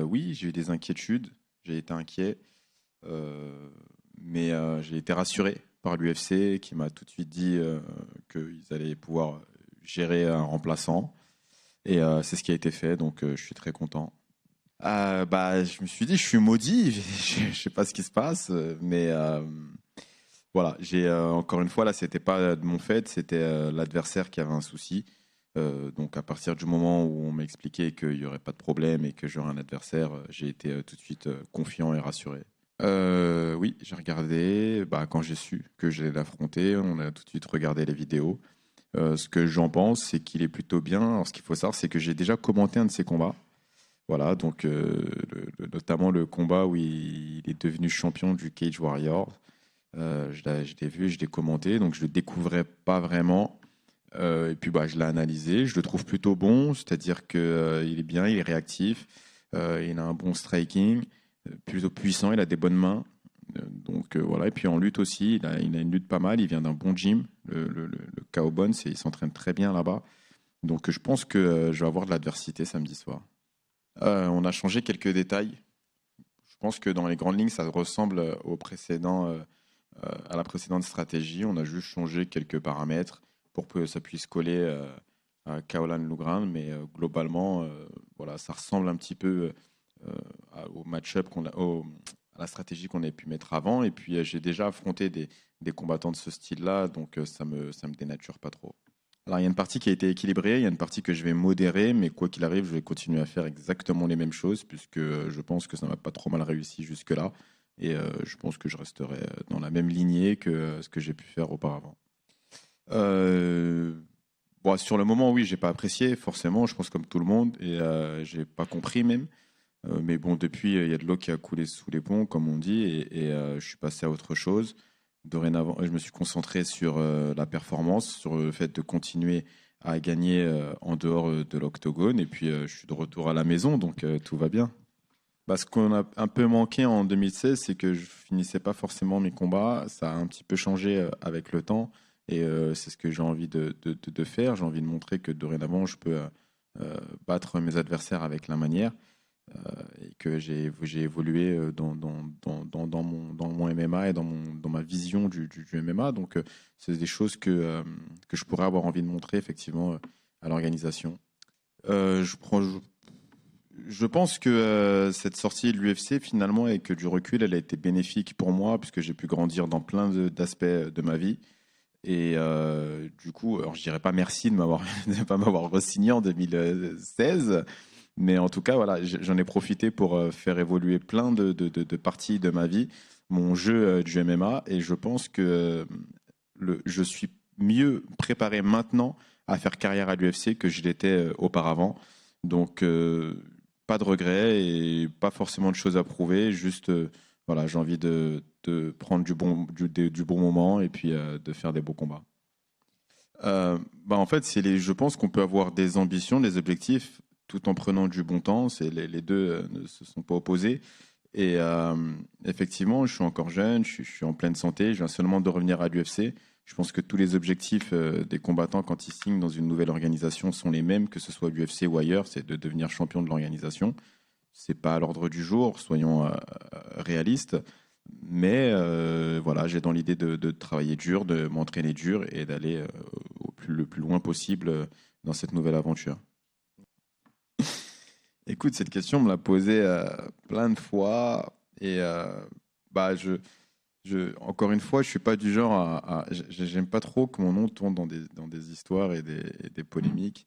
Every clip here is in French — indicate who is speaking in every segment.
Speaker 1: Oui, j'ai eu des inquiétudes, j'ai été inquiet, mais j'ai été rassuré par l'UFC qui m'a tout de suite dit qu'ils allaient pouvoir gérer un remplaçant. Et c'est ce qui a été fait, donc je suis très content. Bah, je me suis dit, je suis maudit, je sais pas ce qui se passe, mais voilà, encore une fois, là, c'était pas de mon fait, c'était l'adversaire qui avait un souci. Donc à partir du moment où on m'a expliqué qu'il n'y aurait pas de problème et que j'aurais un adversaire, j'ai été tout de suite confiant et rassuré. Oui, j'ai regardé, bah, quand j'ai su que j'allais l'affronter, on a tout de suite regardé les vidéos. Ce que j'en pense, c'est qu'il est plutôt bien. Alors, ce qu'il faut savoir, c'est que j'ai déjà commenté un de ses combats. Voilà, donc notamment le combat où il est devenu champion du Cage Warrior. Je l'ai vu, je l'ai commenté, donc je le découvrais pas vraiment. Et puis bah, je l'ai analysé, je le trouve plutôt bon, c'est-à-dire que il est bien, il est réactif, il a un bon striking, plutôt puissant, il a des bonnes mains. Donc voilà, et puis en lutte aussi, il a une lutte pas mal, il vient d'un bon gym, le KO Bones, et il s'entraîne très bien là-bas. Donc je pense que je vais avoir de l'adversité samedi soir. On a changé quelques détails. Je pense que dans les grandes lignes, ça ressemble à la précédente stratégie. On a juste changé quelques paramètres pour que ça puisse coller à Kaolan Lugran, mais globalement, voilà, ça ressemble un petit peu au match-up à la stratégie qu'on avait pu mettre avant. Et puis j'ai déjà affronté des combattants de ce style-là, donc ça me dénature pas trop. Alors, il y a une partie qui a été équilibrée, il y a une partie que je vais modérer, mais quoi qu'il arrive, je vais continuer à faire exactement les mêmes choses, puisque je pense que ça n'a pas trop mal réussi jusque-là. Et je pense que je resterai dans la même lignée que ce que j'ai pu faire auparavant. Euh, Bon, sur le moment, oui, j'ai pas apprécié, forcément, je pense comme tout le monde, et j'ai pas compris même. Mais bon, depuis, il y a de l'eau qui a coulé sous les ponts, comme on dit, et je suis passé à autre chose. Dorénavant, je me suis concentré sur la performance, sur le fait de continuer à gagner en dehors de l'octogone, et puis je suis de retour à la maison, donc tout va bien. Bah, ce qu'on a un peu manqué en 2016, c'est que je finissais pas forcément mes combats. Ça a un petit peu changé avec le temps, et c'est ce que j'ai envie de faire. J'ai envie de montrer que dorénavant, je peux battre mes adversaires avec la manière et que j'ai évolué dans mon MMA et dans ma vision du MMA. Donc, c'est des choses que je pourrais avoir envie de montrer effectivement à l'organisation. Je pense que cette sortie de l'UFC finalement et que du recul, elle a été bénéfique pour moi puisque j'ai pu grandir dans plein d'aspects de ma vie. Et du coup, alors je dirais pas merci de m'avoir de pas m'avoir re-signé en 2016, mais en tout cas, voilà, j'en ai profité pour faire évoluer plein de parties de ma vie, mon jeu du MMA, et je pense que je suis mieux préparé maintenant à faire carrière à l'UFC que je l'étais auparavant. Donc, pas de regrets et pas forcément de choses à prouver, juste voilà, j'ai envie de prendre du bon moment et puis de faire des beaux combats. Bah en fait, je pense qu'on peut avoir des ambitions, des objectifs, tout en prenant du bon temps. Les deux ne se sont pas opposés. Et effectivement, je suis encore jeune, je suis en pleine santé, je viens seulement de revenir à l'UFC. Je pense que tous les objectifs des combattants quand ils signent dans une nouvelle organisation sont les mêmes, que ce soit l'UFC ou ailleurs, c'est de devenir champion de l'organisation. C'est pas à l'ordre du jour, soyons réalistes. Mais voilà, j'ai dans l'idée de travailler dur, de m'entraîner dur et d'aller le plus loin possible dans cette nouvelle aventure. Écoute, cette question, on me l'a posée plein de fois et bah, encore une fois, je suis pas du genre j'aime pas trop que mon nom tourne dans des histoires et des polémiques.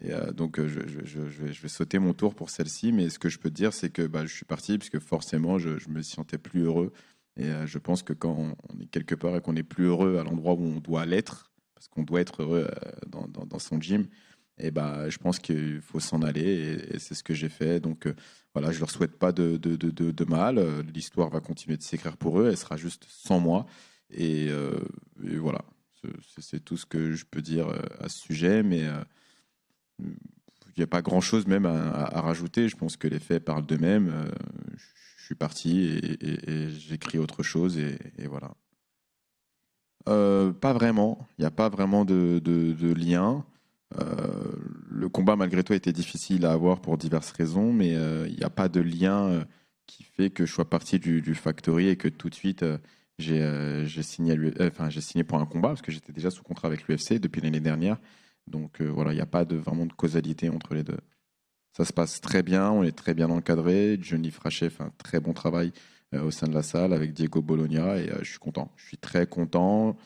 Speaker 1: Et donc, je vais sauter mon tour pour celle-ci. Mais ce que je peux te dire, c'est que bah, je suis parti parce que forcément, je me sentais plus heureux. Et je pense que quand on est quelque part et qu'on est plus heureux à l'endroit où on doit l'être, parce qu'on doit être heureux dans son gym, et bah, je pense qu'il faut s'en aller. Et c'est ce que j'ai fait. Donc, voilà, je leur souhaite pas de mal. L'histoire va continuer de s'écrire pour eux. Elle sera juste sans moi. Et voilà, c'est tout ce que je peux dire à ce sujet. Mais il n'y a pas grand-chose même à rajouter. Je pense que les faits parlent d'eux-mêmes. Je suis parti et j'écris autre chose. Et voilà. Pas vraiment. Il n'y a pas vraiment de lien. Le combat, malgré tout, a été difficile à avoir pour diverses raisons, mais il n'y a pas de lien qui fait que je sois parti du Factory et que tout de suite, j'ai signé, j'ai signé pour un combat, parce que j'étais déjà sous contrat avec l'UFC depuis l'année dernière. Donc voilà, il n'y a pas vraiment de causalité entre les deux. Ça se passe très bien, on est très bien encadré. Johnny Frachet fait un très bon travail au sein de la salle avec Diego Bologna et je suis content. Je suis très content.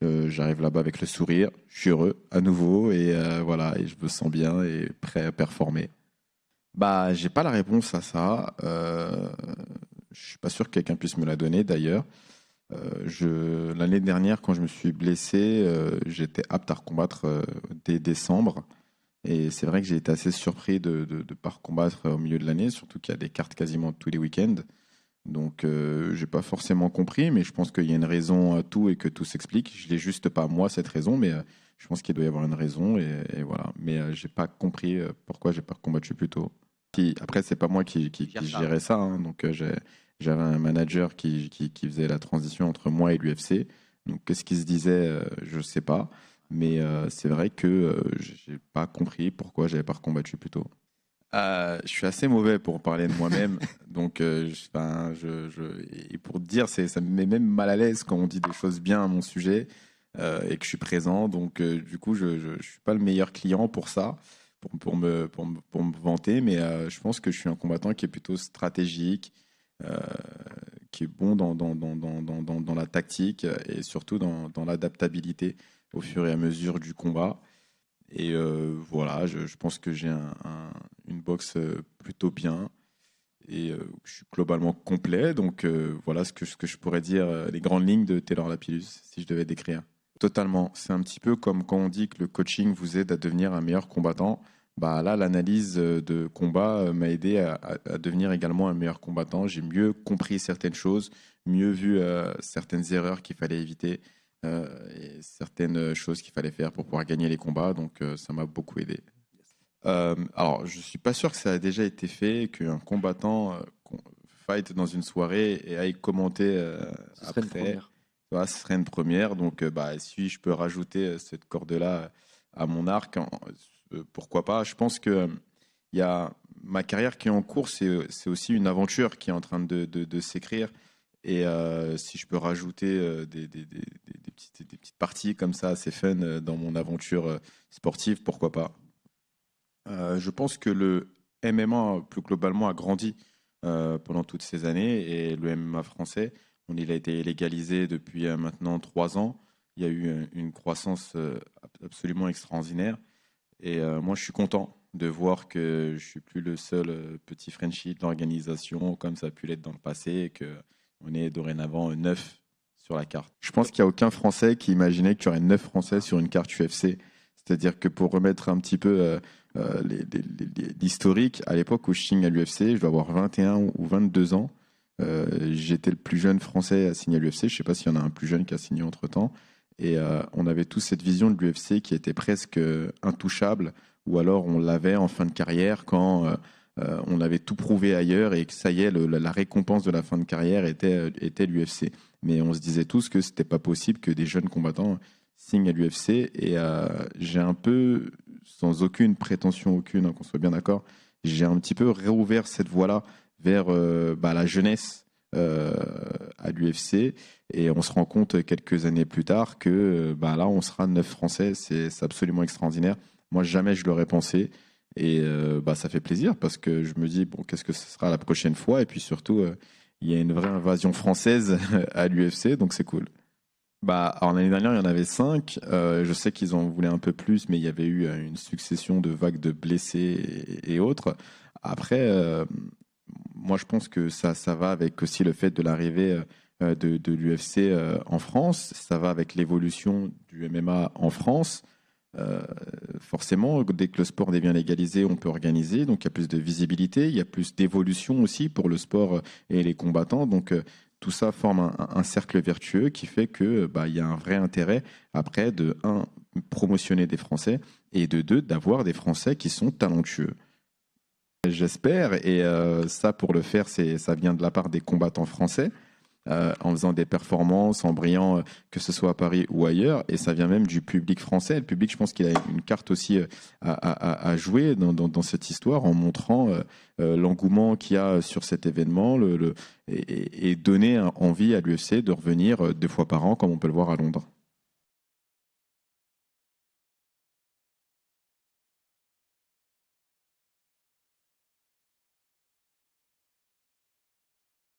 Speaker 1: J'arrive là-bas avec le sourire, je suis heureux à nouveau et voilà, et je me sens bien et prêt à performer. Bah, j'ai pas la réponse à ça. Je suis pas sûr que quelqu'un puisse me la donner d'ailleurs. L'année dernière, quand je me suis blessé, j'étais apte à recombattre dès décembre. Et c'est vrai que j'ai été assez surpris de ne pas recombattre au milieu de l'année, surtout qu'il y a des cartes quasiment tous les week-ends. Donc, j'ai pas forcément compris, mais je pense qu'il y a une raison à tout et que tout s'explique. Je l'ai juste pas moi cette raison, mais je pense qu'il doit y avoir une raison et voilà. Mais j'ai pas compris pourquoi j'ai pas combattu plus tôt. Après, c'est pas moi qui gérais ça, hein. Donc, j'avais un manager qui faisait la transition entre moi et l'UFC. Donc, qu'est-ce qui se disait, je sais pas. Mais c'est vrai que j'ai pas compris pourquoi j'avais pas combattu plus tôt. Je suis assez mauvais pour parler de moi-même, donc et pour te dire, ça me met même mal à l'aise quand on dit des choses bien à mon sujet et que je suis présent. Donc du coup, je suis pas le meilleur client pour ça, pour me vanter, mais je pense que je suis un combattant qui est plutôt stratégique, euh, qui est bon dans la tactique et surtout dans l'adaptabilité au fur et à mesure du combat. Et voilà, je pense que j'ai une boxe plutôt bien et je suis globalement complet. Donc voilà ce que je pourrais dire, les grandes lignes de Taylor Lapillus, si je devais décrire. Totalement. C'est un petit peu comme quand on dit que le coaching vous aide à devenir un meilleur combattant. Bah là, l'analyse de combat m'a aidé à devenir également un meilleur combattant. J'ai mieux compris certaines choses, mieux vu certaines erreurs qu'il fallait éviter et certaines choses qu'il fallait faire pour pouvoir gagner les combats. Donc ça m'a beaucoup aidé. Alors, je suis pas sûr que ça a déjà été fait, qu'un combattant fight dans une soirée et aille commenter
Speaker 2: Ce serait une
Speaker 1: après.
Speaker 2: première.
Speaker 1: Voilà, ce serait une première. Donc, bah, si je peux rajouter cette corde-là à mon arc, pourquoi pas. Je pense que il y a ma carrière qui est en cours, c'est aussi une aventure qui est en train de s'écrire. Et si je peux rajouter des petites parties comme ça, assez fun dans mon aventure sportive, pourquoi pas. Je pense que le MMA, plus globalement, a grandi pendant toutes ces années et le MMA français, il a été légalisé depuis maintenant 3 ans. Il y a eu une croissance absolument extraordinaire et moi, je suis content de voir que je suis plus le seul petit Frenchie de l'organisation comme ça a pu l'être dans le passé et qu'on est dorénavant 9 sur la carte. Je pense qu'il n'y a aucun Français qui imaginait qu'il y aurait 9 Français sur une carte UFC. C'est-à-dire que pour remettre un petit peu l'historique, à l'époque où je signe à l'UFC, je dois avoir 21 ou 22 ans. J'étais le plus jeune Français à signer à l'UFC. Je ne sais pas s'il y en a un plus jeune qui a signé entre-temps. Et on avait tous cette vision de l'UFC qui était presque intouchable, ou alors on l'avait en fin de carrière quand on avait tout prouvé ailleurs et que ça y est, la récompense de la fin de carrière était l'UFC. Mais on se disait tous que c'était pas possible que des jeunes combattants signent à l'UFC. Et j'ai un peu, sans aucune prétention aucune, hein, qu'on soit bien d'accord, j'ai un petit peu réouvert cette voie-là vers la jeunesse à l'UFC. Et on se rend compte quelques années plus tard que là, on sera 9 Français. C'est absolument extraordinaire. Moi, jamais je l'aurais pensé. Et ça fait plaisir parce que je me dis, bon, qu'est-ce que ce sera la prochaine fois? Et puis surtout, il y a une vraie invasion française à l'UFC, donc c'est cool. Alors l'année dernière, il y en avait 5. Je sais qu'ils en voulaient un peu plus, mais il y avait eu une succession de vagues de blessés et autres. Après, moi, je pense que ça va avec aussi le fait de l'arrivée de l'UFC en France. Ça va avec l'évolution du MMA en France. Euh, Forcément, dès que le sport devient légalisé, on peut organiser. Donc, il y a plus de visibilité, il y a plus d'évolution aussi pour le sport et les combattants. Donc, tout ça forme un cercle vertueux qui fait que il y a un vrai intérêt après de un promotionner des Français et de deux d'avoir des Français qui sont talentueux. J'espère et ça pour le faire ça vient de la part des combattants français en faisant des performances, en brillant, que ce soit à Paris ou ailleurs. Et ça vient même du public français. Le public, je pense qu'il a une carte aussi à jouer dans cette histoire en montrant l'engouement qu'il y a sur cet événement et donner envie à l'UFC de revenir 2 fois par an, comme on peut le voir à Londres.